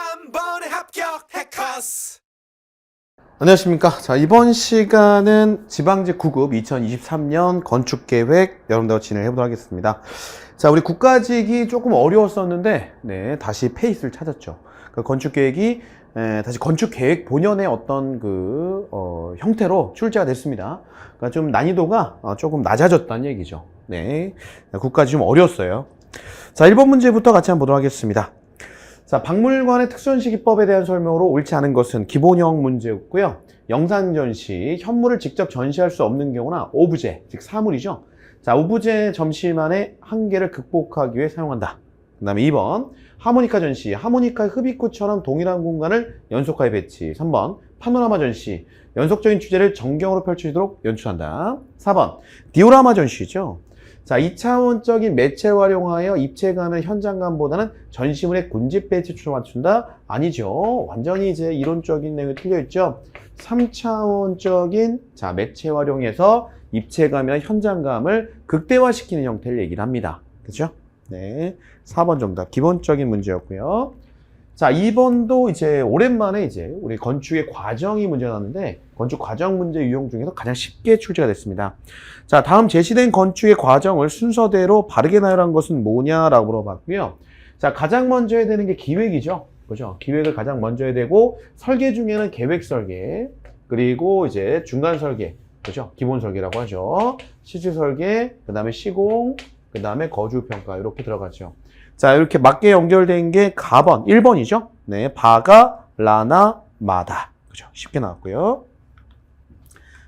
한 번에 합격 해커스. 안녕하십니까. 자, 이번 시간은 지방직 9급 2023년 건축계획 여러분들과 진행해보도록 하겠습니다. 자, 우리 국가직이 조금 어려웠었는데, 네, 다시 페이스를 찾았죠. 그 건축계획이 다시 건축계획 본연의 어떤 형태로 출제가 됐습니다. 그러니까 좀 난이도가 조금 낮아졌다는 얘기죠. 네, 국가직 좀 어려웠어요. 자, 1번 문제부터 같이 한번 보도록 하겠습니다. 자, 박물관의 특수전시기법에 대한 설명으로 옳지 않은 것은 기본형 문제였고요. 영상전시, 현물을 직접 전시할 수 없는 경우나 오브제, 즉 사물이죠. 자, 오브제 전시만의 한계를 극복하기 위해 사용한다. 그 다음에 2번, 하모니카 전시, 하모니카의 흡입구처럼 동일한 공간을 연속하여 배치. 3번, 파노라마 전시, 연속적인 주제를 정경으로 펼치도록 연출한다. 4번, 디오라마 전시죠. 자, 2차원적인 매체 활용하여 입체감의 현장감보다는 전시물의 군집 배치 초점 맞춘다? 아니죠. 완전히 이제 이론적인 내용이 틀려있죠. 3차원적인 매체 활용해서 입체감이나 현장감을 극대화시키는 형태를 얘기를 합니다. 그죠? 네. 4번 정답. 기본적인 문제였고요. 자, 2번도 이제 오랜만에 이제 우리 건축의 과정이 문제가 나왔는데 건축 과정 문제 유형 중에서 가장 쉽게 출제가 됐습니다. 자, 다음 제시된 건축의 과정을 순서대로 바르게 나열한 것은 뭐냐라고 물어봤고요. 자, 가장 먼저 해야 되는 게 기획이죠. 그죠? 기획을 가장 먼저 해야 되고 설계 중에는 계획 설계, 그리고 이제 중간 설계, 그죠? 기본 설계라고 하죠. 시즈 설계, 그 다음에 시공, 그 다음에 거주 평가 이렇게 들어가죠. 자, 이렇게 맞게 연결된 게 가번, 1번이죠? 네, 바가, 라나, 마다. 그죠? 쉽게 나왔고요.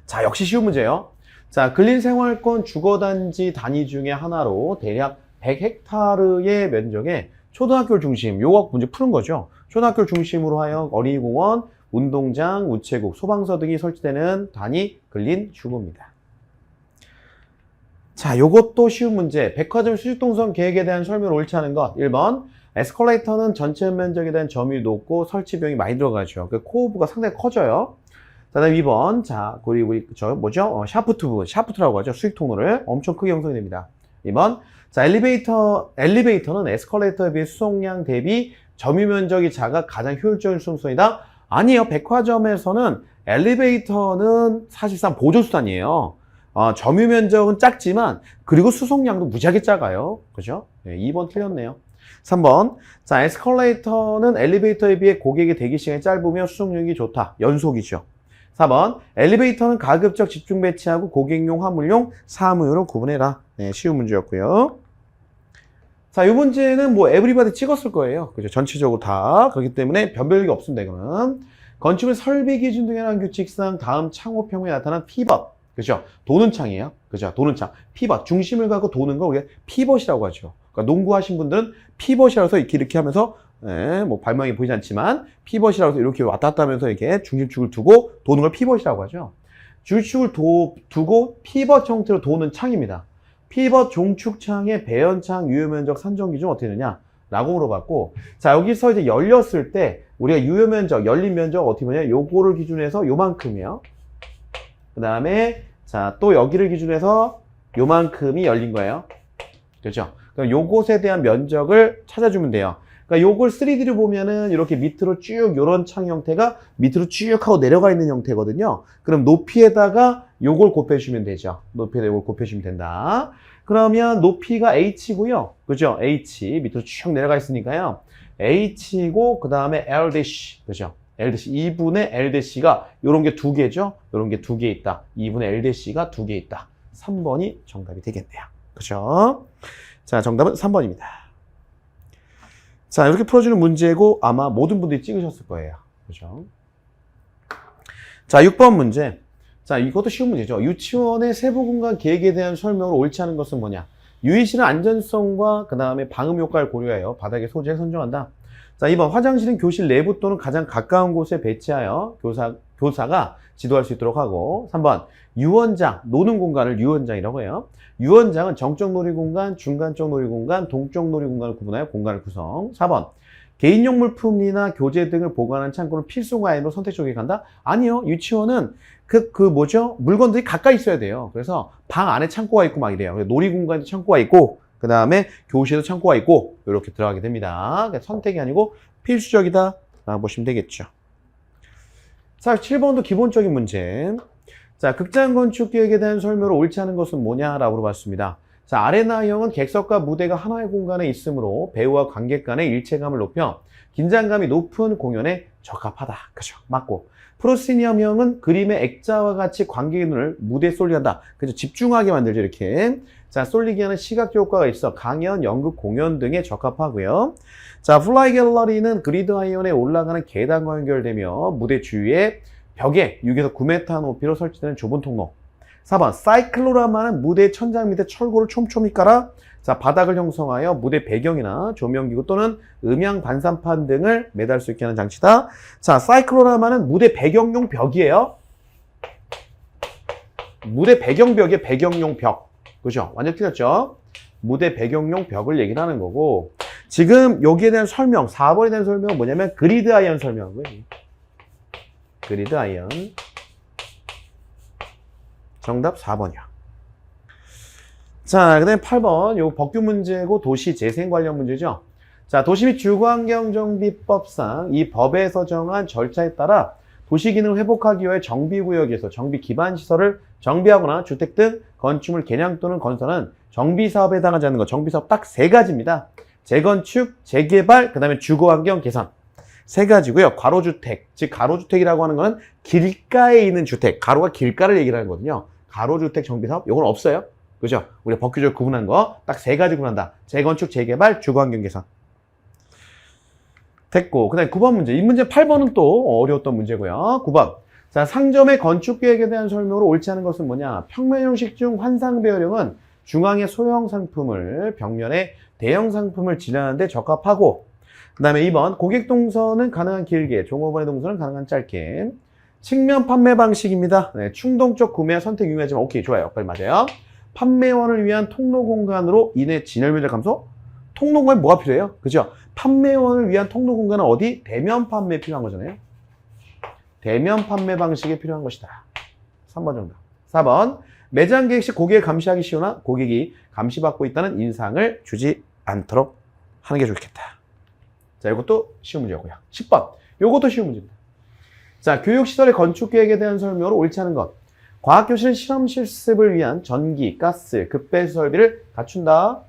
자, 역시 쉬운 문제예요. 자, 근린생활권 주거단지 단위 중에 하나로 대략 100헥타르의 면적에 초등학교를 중심, 요거 문제 푸는 거죠. 초등학교를 중심으로 하여 어린이공원, 운동장, 우체국, 소방서 등이 설치되는 단위 근린주거입니다. 자, 요것도 쉬운 문제. 백화점 수직동선 계획에 대한 설명을 옳지 않은 것. 1번. 에스컬레이터는 전체 면적에 대한 점유율이 높고 설치 비용이 많이 들어가죠. 그 코어부가 상당히 커져요. 자, 다음 2번. 자, 그리고 샤프트 부분. 샤프트라고 하죠. 수직 통로를 엄청 크게 형성이 됩니다. 2번. 자, 엘리베이터는 에스컬레이터에 비해 수송량 대비 점유 면적이 작아 가장 효율적인 수송선이다. 아니에요. 백화점에서는 엘리베이터는 사실상 보조수단이에요. 점유 면적은 작지만 그리고 수송량도 무지하게 작아요. 그죠? 네, 2번 틀렸네요. 3번. 자, 에스컬레이터는 엘리베이터에 비해 고객의 대기 시간이 짧으며 수송력이 좋다. 연속이죠. 4번. 엘리베이터는 가급적 집중 배치하고 고객용, 화물용, 사무용으로 구분해라. 네, 쉬운 문제였고요. 자, 이 문제는 에브리바디 찍었을 거예요. 그죠? 전체적으로 다. 그렇기 때문에 변별력이 없습니다, 이거는. 건축물 설비 기준 등에 관한 규칙상 다음 창호평에 나타난 피벗. 그죠? 도는 창이에요. 그죠? 도는 창. 피벗. 중심을 갖고 도는 걸 우리가 피벗이라고 하죠. 그러니까 농구하신 분들은 피벗이라고 해서 이렇게 하면서, 발명이 보이지 않지만, 피벗이라고 해서 이렇게 왔다 갔다 하면서 이렇게 중심축을 두고 도는 걸 피벗이라고 하죠. 중심축을 두고 피벗 형태로 도는 창입니다. 피벗 종축창의 배연창 유효면적 산정 기준 어떻게 되느냐? 라고 물어봤고, 자, 여기서 이제 열렸을 때, 우리가 유효면적, 열린 면적 어떻게 보냐? 요거를 기준해서 요만큼이요. 그 다음에, 자, 또 여기를 기준해서 요만큼이 열린 거예요. 그렇죠? 그럼 요것에 대한 면적을 찾아주면 돼요. 그러니까 요걸 3D로 보면은 이렇게 밑으로 쭉 요런 창 형태가 밑으로 쭉 하고 내려가 있는 형태거든요. 그럼 높이에다가 요걸 곱해주면 되죠. 높이에다 요걸 곱해주면 된다. 그러면 높이가 H고요. 그죠? H. 밑으로 쭉 내려가 있으니까요. H고, 그 다음에 L'. 그죠? L', 2분의 L'가 요런 게 두 개죠? 요런 게 두 개 있다. 2분의 L'가 두 개 있다. 3번이 정답이 되겠네요. 그죠? 자, 정답은 3번입니다. 자, 이렇게 풀어주는 문제고 아마 모든 분들이 찍으셨을 거예요. 그죠? 자, 6번 문제. 자, 이것도 쉬운 문제죠. 유치원의 세부 공간 계획에 대한 설명을 옳지 않은 것은 뭐냐? 유의실은 안전성과 그 다음에 방음 효과를 고려하여 바닥의 소재를 선정한다. 자, 2번. 화장실은 교실 내부 또는 가장 가까운 곳에 배치하여 교사가 지도할 수 있도록 하고. 3번. 유원장, 노는 공간을 유원장이라고 해요. 유원장은 정적 놀이공간, 중간적 놀이공간, 동적 놀이공간을 구분하여 공간을 구성. 4번. 개인용 물품이나 교재 등을 보관하는 창고는 필수가 아니면 선택적으로 간다? 아니요. 유치원은 물건들이 가까이 있어야 돼요. 그래서 방 안에 창고가 있고 막 이래요. 놀이공간에 창고가 있고, 그 다음에 교실에도 창고가 있고, 이렇게 들어가게 됩니다. 그러니까 선택이 아니고 필수적이다. 라고 보시면 되겠죠. 자, 7번도 기본적인 문제. 자, 극장 건축 계획에 대한 설명으로 옳지 않은 것은 뭐냐라고 물어봤습니다. 자, 아레나형은 객석과 무대가 하나의 공간에 있으므로 배우와 관객 간의 일체감을 높여 긴장감이 높은 공연에 적합하다. 그죠? 맞고. 프로시니엄형은 그림의 액자와 같이 관객의 눈을 무대에 쏠리게 한다. 그죠? 집중하게 만들죠, 이렇게. 자, 쏠리게 하는 시각 효과가 있어 강연, 연극, 공연 등에 적합하고요. 자, 플라이 갤러리는 그리드 아이언에 올라가는 계단과 연결되며 무대 주위에 벽에 6에서 9m 높이로 설치되는 좁은 통로. 4번, 사이클로라마는 무대 천장 밑에 철골을 촘촘히 깔아 자, 바닥을 형성하여 무대 배경이나 조명기구 또는 음향 반사판 등을 매달 수 있게 하는 장치다. 자, 사이클로라마는 무대 배경용 벽이에요. 무대 배경벽의 배경용 벽. 그죠? 완전 틀렸죠? 무대 배경용 벽을 얘기를 하는 거고, 지금 여기에 대한 설명, 4번에 대한 설명은 뭐냐면 그리드 아이언 설명이고요. 그리드 아이언. 정답 4번이요. 자, 그 다음에 8번. 요 법규 문제고 도시 재생 관련 문제죠. 자, 도시 및 주거환경정비법상 이 법에서 정한 절차에 따라 도시 기능을 회복하기 위해 정비구역에서 정비 기반 시설을 정비하거나 주택 등 건축물 개량 또는 건설은 정비사업에 해당하지 않는 것. 정비사업 딱 3가지입니다. 재건축, 재개발, 그 다음에 주거환경 개선. 3가지고요. 가로주택, 즉 가로주택이라고 하는 거는 길가에 있는 주택, 가로가 길가를 얘기를 하는 거거든요. 가로주택 정비사업, 요건 없어요. 그죠? 우리가 법규적으로 구분한 거 딱 3가지 구분한다. 재건축, 재개발, 주거환경 개선. 됐고, 그 다음에 9번 문제. 이 문제 8번은 또 어려웠던 문제고요. 9번. 자, 상점의 건축 계획에 대한 설명으로 옳지 않은 것은 뭐냐? 평면 형식 중 환상 배열형은 중앙에 소형 상품을, 벽면에 대형 상품을 지나는 데 적합하고, 그 다음에 2번. 고객 동선은 가능한 길게, 종업원의 동선은 가능한 짧게. 측면 판매 방식입니다. 네, 충동적 구매와 선택 유의하지만 오케이, 좋아요. 빨리 맞아요. 판매원을 위한 통로 공간으로 인해 진열 면적 감소? 통로 공간에 뭐가 필요해요? 그죠? 판매원을 위한 통로 공간은 어디? 대면 판매에 필요한 거잖아요. 대면 판매 방식에 필요한 것이다. 3번 정답. 4번. 매장 계획 시 고객을 감시하기 쉬우나 고객이 감시받고 있다는 인상을 주지 않도록 하는 게 좋겠다. 자, 이것도 쉬운 문제고요. 10번. 이것도 쉬운 문제입니다. 자, 교육시설의 건축 계획에 대한 설명으로 옳지 않은 것. 과학교실은 실험 실습을 위한 전기, 가스, 급배수 설비를 갖춘다.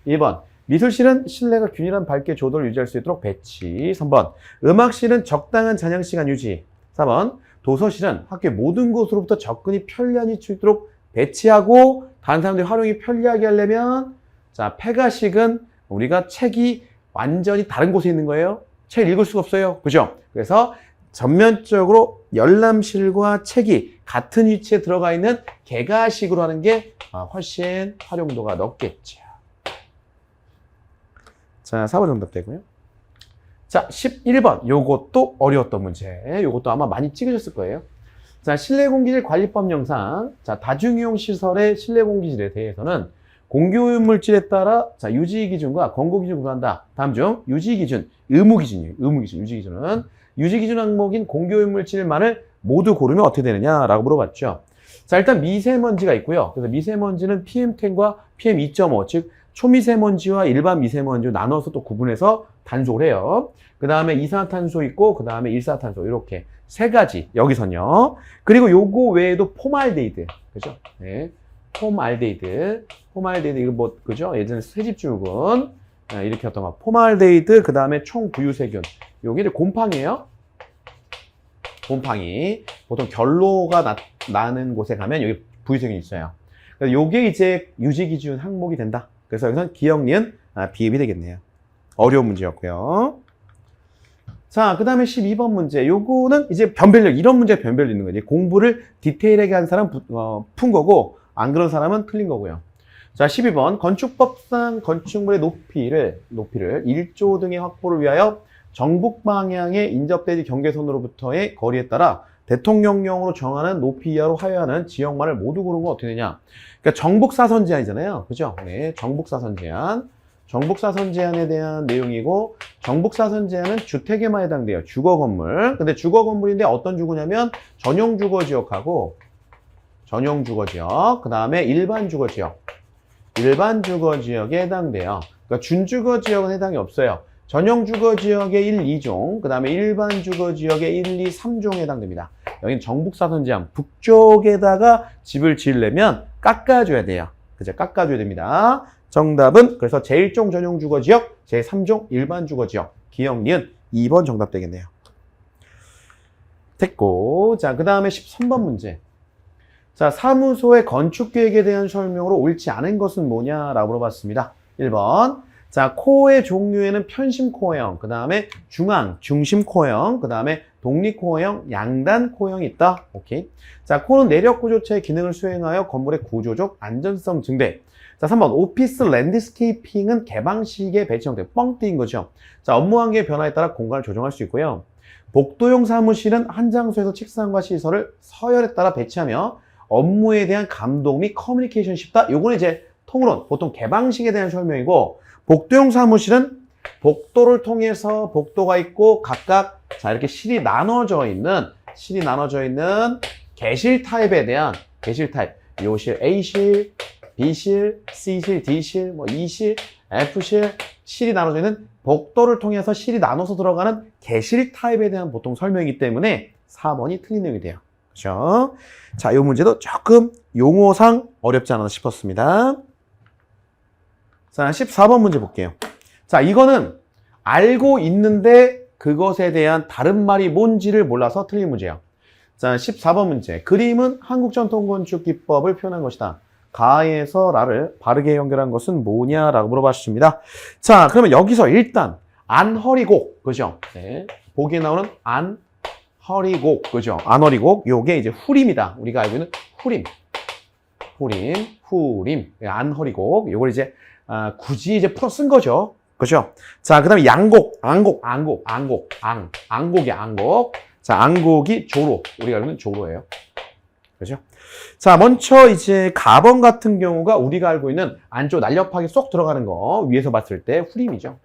2번. 미술실은 실내가 균일한 밝기 조도를 유지할 수 있도록 배치. 3번. 음악실은 적당한 잔향 시간 유지. 4번. 도서실은 학교의 모든 곳으로부터 접근이 편리한 수 있도록 배치하고 다른 사람들이 활용이 편리하게 하려면 자, 폐가식은 우리가 책이 완전히 다른 곳에 있는 거예요. 책을 읽을 수가 없어요. 그죠? 그래서 전면적으로 열람실과 책이 같은 위치에 들어가 있는 개가식으로 하는 게 훨씬 활용도가 높겠죠. 자, 4번 정답 되고요. 자, 11번. 요것도 어려웠던 문제. 요것도 아마 많이 찍으셨을 거예요. 자, 실내공기질 관리법 영상. 자, 다중이용 시설의 실내공기질에 대해서는 공기오염물질에 따라 자, 유지기준과 권고기준을 구분한다. 다음 중 유지기준, 의무기준이에요. 의무기준, 유지기준은 유지기준 항목인 공기오염물질만을 모두 고르면 어떻게 되느냐라고 물어봤죠. 자, 일단 미세먼지가 있고요. 그래서 미세먼지는 PM10과 PM2.5, 즉 초미세먼지와 일반 미세먼지로 나눠서 또 구분해서 단속을 해요. 그 다음에 이산화탄소 있고, 그 다음에 일산화탄소, 이렇게 3가지, 여기선요. 그리고 요거 외에도 포말데이드, 그죠? 네. 포말데이드, 이거 뭐, 그죠? 예전에 세집주군, 이렇게 어떤 거. 포말데이드, 그 다음에 총부유세균. 요게 곰팡이에요. 곰팡이. 보통 결로가 나는 곳에 가면 여기 부유세균이 있어요. 그래서 요게 이제 유지기준 항목이 된다. 그래서 여기서는 기역, 니은, 비읍이 되겠네요. 어려운 문제였고요. 자, 그 다음에 12번 문제. 요거는 이제 변별력, 이런 문제가 변별력 있는 거지. 공부를 디테일하게 한 사람 푼 거고, 안 그런 사람은 틀린 거고요. 자, 12번. 건축법상 건축물의 높이를 1조 등의 확보를 위하여 정북 방향의 인접대지 경계선으로부터의 거리에 따라 대통령령으로 정하는 높이 이하로 하여하는 지역만을 모두 고른 건 어떻게 되냐. 그러니까 정북사선 제한이잖아요. 그죠? 네, 정북사선 제한. 정북사선 제한에 대한 내용이고, 정북사선 제한은 주택에만 해당돼요. 주거 건물. 근데 주거 건물인데 어떤 주거냐면 전용 주거 지역하고 전용 주거 지역, 그 다음에 일반 주거 지역. 일반 주거 지역에 해당돼요. 그러니까 준주거 지역은 해당이 없어요. 전용 주거 지역의 1, 2종, 그 다음에 일반 주거 지역의 1, 2, 3종에 해당됩니다. 여기는 정북사선 지방, 북쪽에다가 집을 지으려면 깎아줘야 돼요. 그죠? 깎아줘야 됩니다. 정답은 그래서 제1종 전용 주거 지역, 제3종 일반 주거 지역, 기억, 니은 2번 정답 되겠네요. 됐고, 자, 그 다음에 13번 문제. 자, 사무소의 건축 계획에 대한 설명으로 옳지 않은 것은 뭐냐라고 물어봤습니다. 1번. 자, 코어의 종류에는 편심 코어형, 그 다음에 중앙, 중심 코어형, 그 다음에 독립 코어형, 양단 코어형이 있다. 오케이. 자, 코어는 내력 구조체의 기능을 수행하여 건물의 구조적 안전성 증대. 자, 3번. 오피스 랜드스케이핑은 개방식의 배치 형태. 뻥 띄인 거죠. 자, 업무 환경의 변화에 따라 공간을 조정할 수 있고요. 복도형 사무실은 한 장소에서 책상과 시설을 서열에 따라 배치하며 업무에 대한 감독 및 커뮤니케이션이 쉽다. 요거는 이제 통으론 보통 개방식에 대한 설명이고, 복도형 사무실은 복도를 통해서 복도가 있고 각각 자 이렇게 실이 나눠져 있는 개실 타입에 대한 개실 타입. 요실 A실, B실, C실, D실, 뭐 E실, F실, 실이 나눠져 있는 복도를 통해서 실이 나눠서 들어가는 개실 타입에 대한 보통 설명이기 때문에 4번이 틀린 내용이 돼요. 그렇죠? 자, 이 문제도 조금 용어상 어렵지 않았나 싶었습니다. 자, 14번 문제 볼게요. 자, 이거는 알고 있는데 그것에 대한 다른 말이 뭔지를 몰라서 틀린 문제예요. 자, 14번 문제. 그림은 한국 전통 건축 기법을 표현한 것이다. 가에서 라를 바르게 연결한 것은 뭐냐라고 물어봤습니다. 자, 그러면 여기서 일단 안허리곡, 그죠? 네. 보기에 나오는 안허리곡, 그죠? 안허리곡, 요게 이제 후림이다. 우리가 알고 있는 후림, 안허리곡. 요걸 이제 굳이 이제 풀어 쓴 거죠. 그죠? 자, 그 다음에 양곡, 앙곡이 앙곡. 자, 앙곡이 조로. 우리가 알고 있는 조로예요. 그죠? 자, 먼저 이제 가번 같은 경우가 우리가 알고 있는 안쪽 날렵하게 쏙 들어가는 거 위에서 봤을 때 후림이죠.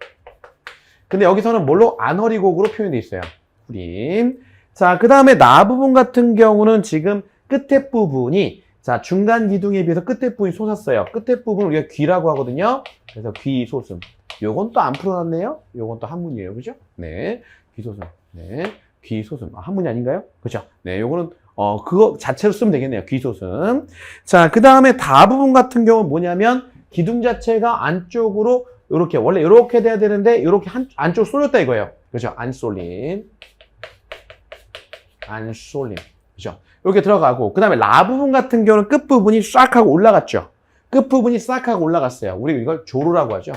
근데 여기서는 뭘로? 안허리곡으로 표현되어 있어요. 후림. 자, 그 다음에 나 부분 같은 경우는 지금 끝에 부분이 자, 중간 기둥에 비해서 끝에 부분이 솟았어요. 끝에 부분을 우리가 귀라고 하거든요. 그래서 귀 솟음. 요건 또 안 풀어놨네요. 요건 또 한문이에요. 그죠? 네. 귀 솟음. 네. 귀 솟음. 한문이 아닌가요? 그죠? 네. 요거는 그거 자체로 쓰면 되겠네요. 귀 솟음. 자, 그 다음에 다 부분 같은 경우는 뭐냐면 기둥 자체가 안쪽으로 요렇게 원래 요렇게 돼야 되는데 요렇게 안쪽으로 쏠렸다 이거예요. 그죠? 안 쏠림. 그죠? 이렇게 들어가고, 그 다음에 라 부분 같은 경우는 끝부분이 싹 하고 올라갔죠. 끝부분이 싹 하고 올라갔어요. 우리 이걸 조로라고 하죠.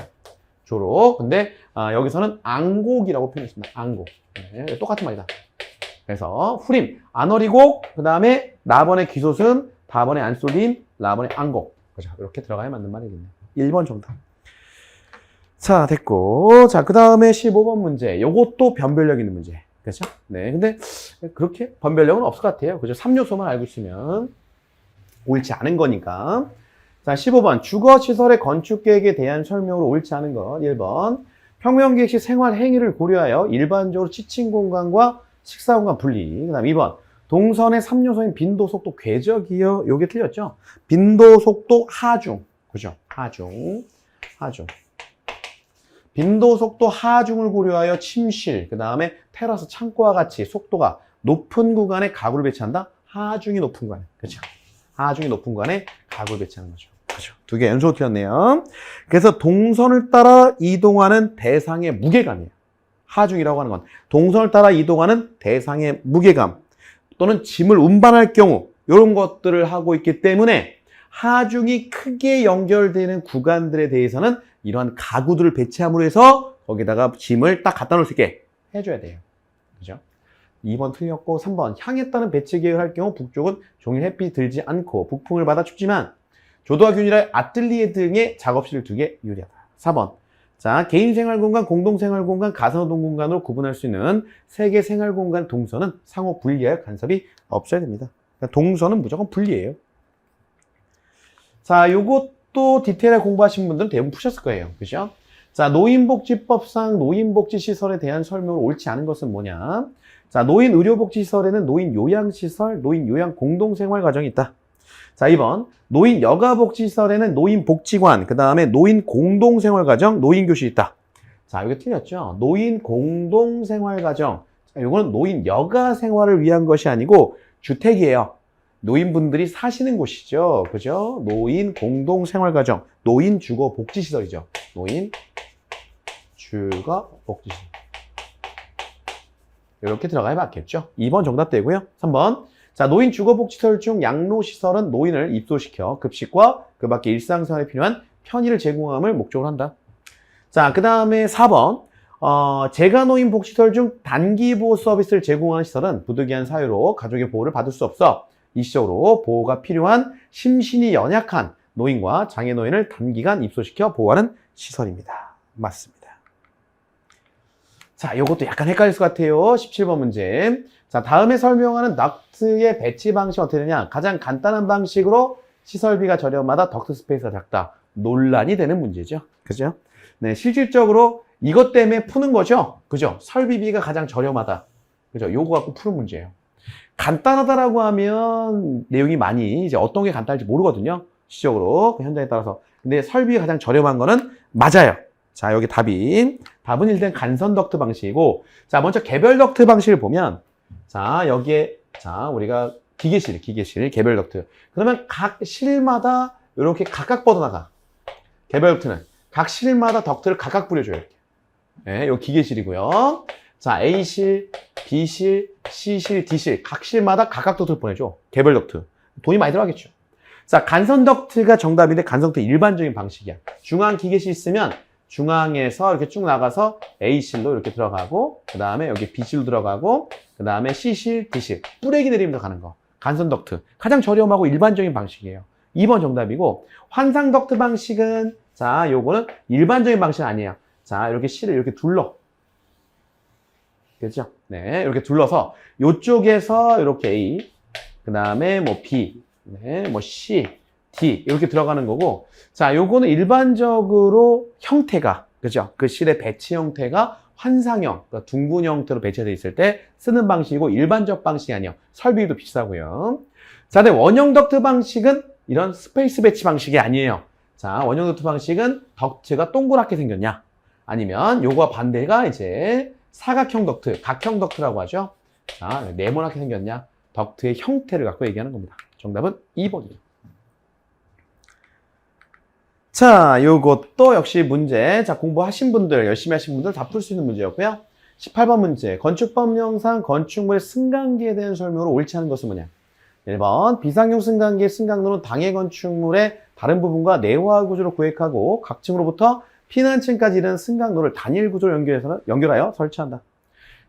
조로. 근데 여기서는 앙곡이라고 표현했습니다. 앙곡. 네, 똑같은 말이다. 그래서 후림, 안허리곡, 그 다음에 나번에 귀솟음, 다번에 안쏠림, 라번에 앙곡. 그죠? 이렇게 들어가야 맞는 말이겠네요. 1번 정답. 자, 됐고. 자, 그 다음에 15번 문제. 요것도 변별력 있는 문제. 그렇죠? 네. 근데 그렇게 변별력은 없을 것 같아요. 그죠? 3요소만 알고 있으면 옳지 않은 거니까. 자, 15번. 주거시설의 건축계획에 대한 설명으로 옳지 않은 것. 1번. 평면계획 시 생활 행위를 고려하여 일반적으로 시침 공간과 식사 공간 분리. 그 다음 2번. 동선의 3요소인 빈도, 속도, 궤적이요. 요게 틀렸죠? 빈도, 속도, 하중. 그죠? 하중. 빈도, 속도, 하중을 고려하여 침실, 그 다음에 테라스, 창고와 같이 속도가 높은 구간에 가구를 배치한다? 하중이 높은 구간에. 그렇죠? 하중이 높은 구간에 가구를 배치하는 거죠. 그렇죠? 두 개 연속으로 틀렸네요. 그래서 동선을 따라 이동하는 대상의 무게감이에요. 하중이라고 하는 건 동선을 따라 이동하는 대상의 무게감 또는 짐을 운반할 경우 이런 것들을 하고 있기 때문에 하중이 크게 연결되는 구간들에 대해서는 이러한 가구들을 배치함으로 해서 거기다가 짐을 딱 갖다 놓을 수 있게 해줘야 돼요. 그죠? 2번 틀렸고 3번 향에 따른 배치 계획을 할 경우 북쪽은 종일 햇빛이 들지 않고 북풍을 받아 춥지만 조도와 균일할 아틀리에 등의 작업실을 두게 유리하다. 4번 자 개인생활공간, 공동생활공간, 가사노동 공간으로 구분할 수 있는 세개 생활공간 동선은 상호 분리할 간섭이 없어야 됩니다. 그러니까 동선은 무조건 분리예요. 자, 요것도 디테일하게 공부하신 분들은 대부분 푸셨을 거예요. 그죠? 자, 노인복지법상 노인복지시설에 대한 설명으로 옳지 않은 것은 뭐냐? 자, 노인의료복지시설에는 노인요양시설, 노인요양공동생활과정이 있다. 자, 2번. 노인여가복지시설에는 노인복지관, 그 다음에 노인공동생활과정, 노인교실이 있다. 자, 여기 틀렸죠? 노인 공동생활가정. 자, 이거는 노인 여가 생활을 위한 것이 아니고 주택이에요. 노인분들이 사시는 곳이죠. 그죠? 노인 공동생활가정. 노인 주거 복지시설이죠. 노인 주거 복지시설. 이렇게 들어가야 맞겠죠? 2번 정답 되고요. 3번. 자, 노인 주거복지시설 중 양로시설은 노인을 입소시켜 급식과 그 밖에 일상생활에 필요한 편의를 제공함을 목적으로 한다. 자, 그 다음에 4번. 재가노인 복지시설 중 단기보호 서비스를 제공하는 시설은 부득이한 사유로 가족의 보호를 받을 수 없어 일시적으로 보호가 필요한 심신이 연약한 노인과 장애노인을 단기간 입소시켜 보호하는 시설입니다. 맞습니다. 자, 이것도 약간 헷갈릴 것 같아요. 17번 문제. 자, 다음에 설명하는 덕트의 배치 방식은 어떻게 되냐? 가장 간단한 방식으로 시설비가 저렴하다, 덕트 스페이스가 작다. 논란이 되는 문제죠. 그죠? 네, 실질적으로 이것 때문에 푸는 거죠. 그죠? 설비비가 가장 저렴하다. 그죠? 요거 갖고 푸는 문제예요. 간단하다라고 하면 내용이 많이 이제 어떤 게 간단할지 모르거든요. 시적으로 그 현장에 따라서. 근데 설비가 가장 저렴한 거는 맞아요. 자, 여기 답은 일단 간선 덕트 방식이고, 자, 먼저 개별 덕트 방식을 보면, 자, 여기에, 자, 우리가 기계실, 개별 덕트. 그러면 각 실마다 이렇게 각각 뻗어나가. 개별 덕트는 각 실마다 덕트를 각각 뿌려줘요. 이렇게. 네, 요 기계실이고요. 자, A실, B실, C실, D실, 각 실마다 각각 덕트를 보내줘. 개별 덕트. 돈이 많이 들어가겠죠. 자, 간선 덕트가 정답인데 간선 덕트 일반적인 방식이야. 중앙 기계실 있으면 중앙에서 이렇게 쭉 나가서 A실로 이렇게 들어가고, 그 다음에 여기 B실로 들어가고, 그 다음에 C실, D실. 뿌레기 내리면서 가는 거. 간선 덕트. 가장 저렴하고 일반적인 방식이에요. 2번 정답이고, 환상 덕트 방식은, 자, 요거는 일반적인 방식은 아니에요. 자, 이렇게 실을 이렇게 둘러. 그렇죠? 네, 이렇게 둘러서, 요쪽에서 이렇게 A, 그 다음에 뭐 B, 네, 뭐 C, D 이렇게 들어가는 거고, 자, 요거는 일반적으로 형태가, 그죠? 그 실의 배치 형태가 환상형, 그러니까 둥근 형태로 배치되어 있을 때 쓰는 방식이고 일반적 방식이 아니에요. 설비도 비싸고요. 자, 근데 원형 덕트 방식은 이런 스페이스 배치 방식이 아니에요. 자, 원형 덕트 방식은 덕트가 동그랗게 생겼냐? 아니면 요거와 반대가 이제 사각형 덕트, 각형 덕트라고 하죠. 자, 네모나게 생겼냐? 덕트의 형태를 갖고 얘기하는 겁니다. 정답은 2번이에요. 자, 요것도 역시 문제. 자, 공부하신 분들, 열심히 하신 분들 다 풀 수 있는 문제였고요. 18번 문제. 건축법령상 건축물의 승강기에 대한 설명으로 옳지 않은 것은 뭐냐? 1번. 비상용 승강기의 승강로는 당해 건축물의 다른 부분과 내화 구조로 구획하고 각 층으로부터 피난층까지 이르는 승강로를 단일 구조로 연결하여 설치한다.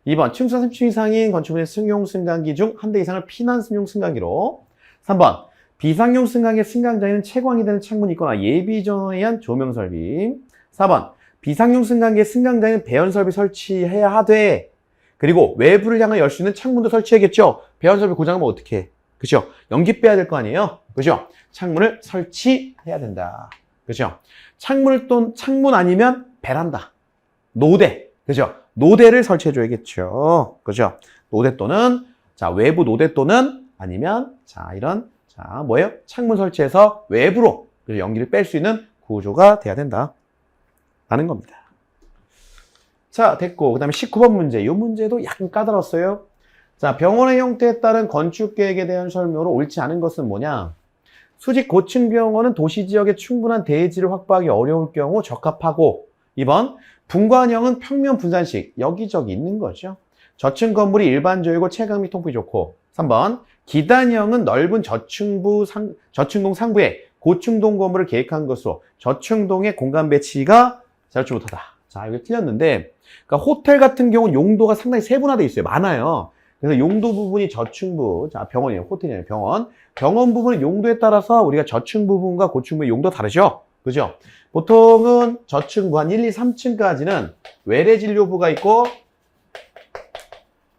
2번. 층수 30층 이상인 건축물의 승용 승강기 중 한 대 이상을 피난승용 승강기로. 3번. 비상용 승강기의 승강장에는 채광이 되는 창문이 있거나 예비 전원에 의한 조명 설비. 4번. 비상용 승강기의 승강장에는 배연 설비 설치해야 하되, 그리고 외부를 향해 열 수 있는 창문도 설치해야겠죠. 배연 설비 고장나면 어떻게 해? 그죠? 연기 빼야 될 거 아니에요? 그죠? 창문을 설치해야 된다. 그죠? 창문 아니면 베란다, 노대, 그죠? 노대를 설치해줘야겠죠. 그죠? 노대 또는, 자, 외부 노대 또는 아니면, 자, 이런, 자, 뭐예요? 창문 설치해서 외부로 연기를 뺄 수 있는 구조가 돼야 된다. 라는 겁니다. 자, 됐고. 그 다음에 19번 문제. 이 문제도 약간 까다로웠어요. 자, 병원의 형태에 따른 건축계획에 대한 설명으로 옳지 않은 것은 뭐냐? 수직 고층 병원은 도시 지역에 충분한 대지를 확보하기 어려울 경우 적합하고, 2번, 분관형은 평면 분산식, 여기저기 있는 거죠. 저층 건물이 일반적이고 체감 및 통풍이 좋고, 3번, 기단형은 넓은 저층동 상부에 고층동 건물을 계획한 것으로 저층동의 공간 배치가 자유롭지 못하다. 자, 이게 틀렸는데, 그러니까 호텔 같은 경우는 용도가 상당히 세분화되어 있어요. 많아요. 그래서 용도 부분이 저층부, 자, 병원이에요. 호텔이 아니에요. 병원. 병원 부분은 용도에 따라서 우리가 저층 부분과 고층부의 용도가 다르죠? 그죠? 보통은 저층부 한 1, 2, 3층까지는 외래진료부가 있고,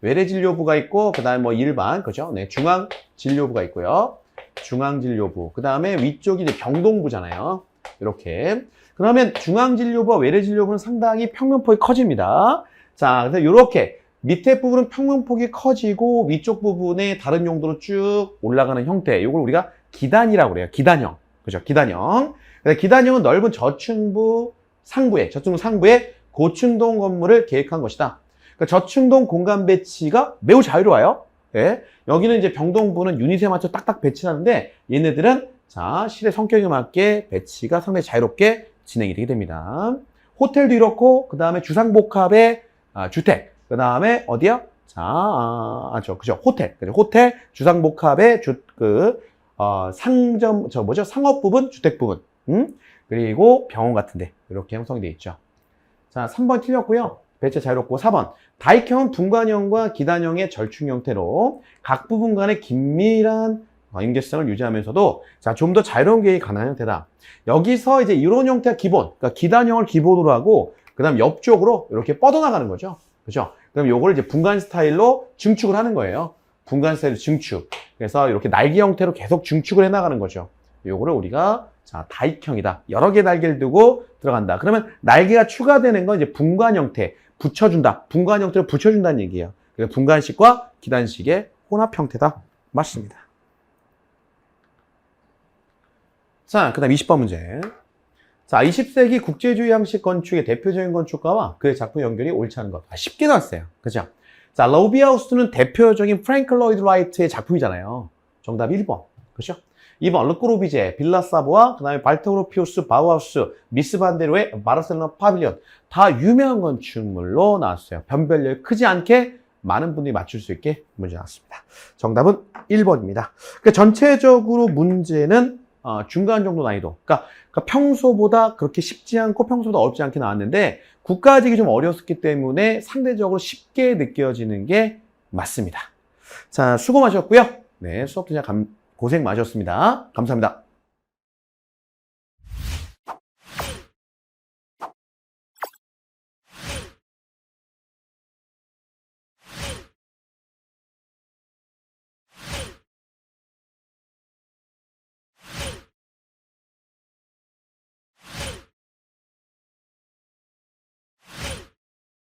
그 다음에 뭐 일반, 그죠? 네, 중앙진료부가 있고요. 중앙진료부. 그 다음에 위쪽이 이제 병동부잖아요. 이렇게. 그러면 중앙진료부와 외래진료부는 상당히 평면폭이 커집니다. 자, 그래서 이렇게 밑에 부분은 평면폭이 커지고 위쪽 부분에 다른 용도로 쭉 올라가는 형태. 이걸 우리가 기단이라고 그래요. 기단형. 그죠? 기단형. 그래서 기단형은 넓은 저층부 상부에 고층동 건물을 계획한 것이다. 그러니까 저층동 공간 배치가 매우 자유로워요. 예. 여기는 이제 병동부는 유닛에 맞춰 딱딱 배치하는데 얘네들은 자, 실의 성격에 맞게 배치가 상당히 자유롭게 진행이 되게 됩니다. 호텔도 이렇고 그 다음에 주상복합의 주택, 그 다음에 어디야? 자, 그죠? 호텔, 그죠? 호텔, 주상복합의 상점, 상업 부분, 주택 부분, 그리고 병원 같은데 이렇게 형성되어 있죠. 자, 3번 틀렸고요. 배치 자유롭고 4번 다익형은 분관형과 기단형의 절충 형태로 각 부분 간의 긴밀한 인계성을 유지하면서도 자, 좀 더 자유로운 계획이 가능한 형태다. 여기서 이제 이런 형태가 기본, 그러니까 기단형을 기본으로 하고 그 다음 옆쪽으로 이렇게 뻗어나가는 거죠. 그죠? 그럼 요거를 이제 분간 스타일로 증축을 하는 거예요. 분간 스타일로 증축. 그래서 이렇게 날개 형태로 계속 증축을 해나가는 거죠. 요거를 우리가 자, 다익형이다. 여러 개의 날개를 두고 들어간다. 그러면 날개가 추가되는 건 이제 분간 형태, 붙여준다. 분간 형태로 붙여준다는 얘기예요. 그래서 분간식과 기단식의 혼합 형태다. 맞습니다. 자, 그 다음 20번 문제. 자, 20세기 국제주의 형식 건축의 대표적인 건축가와 그의 작품 연결이 옳지 않은 것. 쉽게 나왔어요. 그죠? 자, 러비하우스는 대표적인 프랭크 로이드 라이트의 작품이잖아요. 정답 1번. 그죠? 2번, 르꼬르비제, 빌라사보와 그 다음에 발트그로피우스, 바우하우스, 미스 반데로의 바르셀로나 파빌리온. 다 유명한 건축물로 나왔어요. 변별력이 크지 않게 많은 분들이 맞출 수 있게 문제 나왔습니다. 정답은 1번입니다. 그러니까 전체적으로 문제는 중간 정도 난이도. 그러니까 평소보다 그렇게 쉽지 않고 평소보다 어렵지 않게 나왔는데 국가직이 좀 어려웠기 때문에 상대적으로 쉽게 느껴지는 게 맞습니다. 자, 수고 많으셨고요. 네, 수업 진짜 고생 많으셨습니다. 감사합니다.